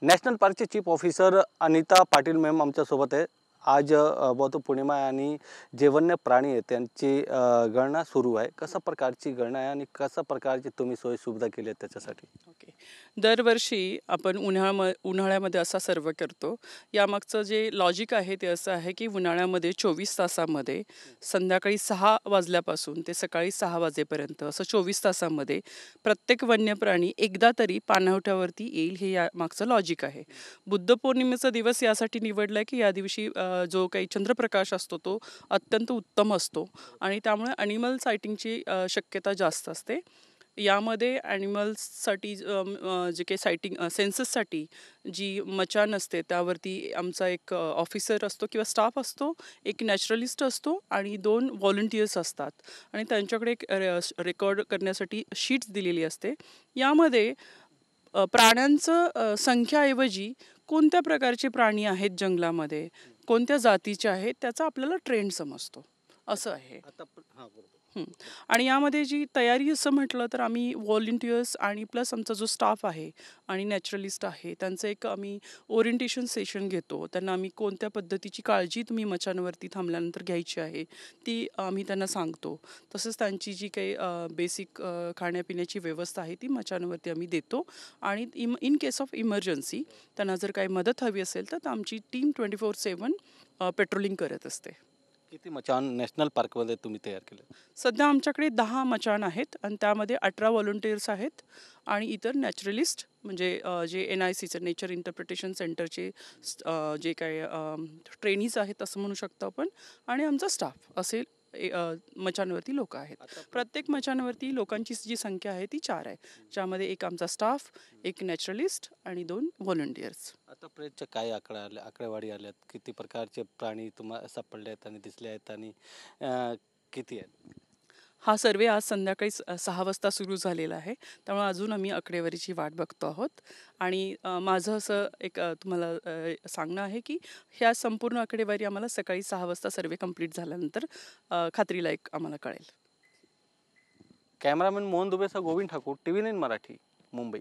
National पार्कचे chief officer Anita Patil ma'am आमच्यासोबत आहे. आज बहुतेक पौर्णिमा आहे आणि जे वन्य प्राणी आहेत त्यांची गणना सुरू आहे. कशा प्रकारची गणना आहे आणि कशा प्रकारची तुम्ही सोय सुविधा केली आहे त्याच्यासाठी? ओके. दरवर्षी आपण उन्हाळ्यामध्ये असा सर्वे करतो. यामागचं जे लॉजिक आहे ते असं आहे, की उन्हाळ्यामध्ये 24 तासामध्ये संध्याकाळी 6 वाजल्यापासून ते सकाळी 6 वाजेपर्यंत असं 24 तासामध्ये प्रत्येक वन्य प्राणी एकदा तरी पाणवठ्यावरती येईल, हे यामागचं लॉजिक आहे. बुद्ध पौर्णिमेचा दिवस यासाठी निवडला की या दिवशी जो काही चंद्रप्रकाश असतो तो अत्यंत उत्तम असतो आणि त्यामुळे ॲनिमल सायटिंगची शक्यता जास्त असते. यामध्ये ॲनिमल्ससाठी जे काही सेन्सससाठी जी मचाण असते त्यावरती आमचा एक ऑफिसर असतो किंवा स्टाफ असतो, एक नॅचरलिस्ट असतो आणि 2 व्हॉलंटियर्स असतात आणि त्यांच्याकडे एक रेकॉर्ड करण्यासाठी शीट्स दिलेली असते. यामध्ये प्राण्यांचं संख्याऐवजी कोणत्या प्रकारचे प्राणी आहेत जंगलामध्ये, कोणत्या जातीचे आहेत त्याचा आपल्याला ट्रेंड समजतो, असं आहे. हं. आणि यामध्ये जी तयारी असं म्हटलं तर आम्ही व्हॉलंटियर्स आणि प्लस आमचा जो स्टाफ आहे आणि नॅचरलिस्ट आहे त्यांचं एक आम्ही ओरिएंटेशन सेशन घेतो. त्यांना आम्ही कोणत्या पद्धतीची काळजी तुम्ही मचाणवरती थांबल्यानंतर घ्यायची आहे ती आम्ही त्यांना सांगतो. तसंच त्यांची जी काही बेसिक खाण्यापिण्याची व्यवस्था आहे ती मचाणवरती आम्ही देतो आणि इन केस ऑफ इमर्जन्सी त्यांना जर काही मदत हवी असेल तर आमची टीम 24/7 पेट्रोलिंग करत असते. किती मचाण नॅशनल पार्कमध्ये तुम्ही तयार केले? सध्या आमच्याकडे 10 मचाण आहेत आणि त्यामध्ये 18 व्हॉलंटियर्स आहेत आणि इतर नॅचरलिस्ट म्हणजे जे NICचं नेचर इंटरप्रिटेशन सेंटरचे जे काही ट्रेनीज आहेत असं म्हणू शकतो आपण आणि आमचा स्टाफ असे मचाणवरती लोक आहेत. प्रत्येक मचाणवरती लोकांची जी संख्या आहे ती 4 आहे, ज्यामध्ये एक आमचा स्टाफ, एक नॅचरलिस्ट आणि 2 व्हॉलंटियर्स. आतापर्यंतच्या काय आकडेवारी आल्यात? किती प्रकारचे प्राणी तुम्हाला सापडले आहेत आणि दिसले आहेत आणि किती आहेत? हा सर्वे आज संध्याकाळी 6 वाजता सुरू झालेला आहे. त्यामुळे अजून आम्ही आकडेवारीची वाट बघतो आहोत आणि माझं असं एक तुम्हाला सांगणं आहे, की ह्या संपूर्ण आकडेवारी आम्हाला सकाळी 6 वाजता सर्वे कंप्लीट झाल्यानंतर खात्रीलायक आम्हाला कळेल. कॅमेरामॅन मोहन दुबेसह गोविंद ठाकूर, TV9 मराठी, मुंबई.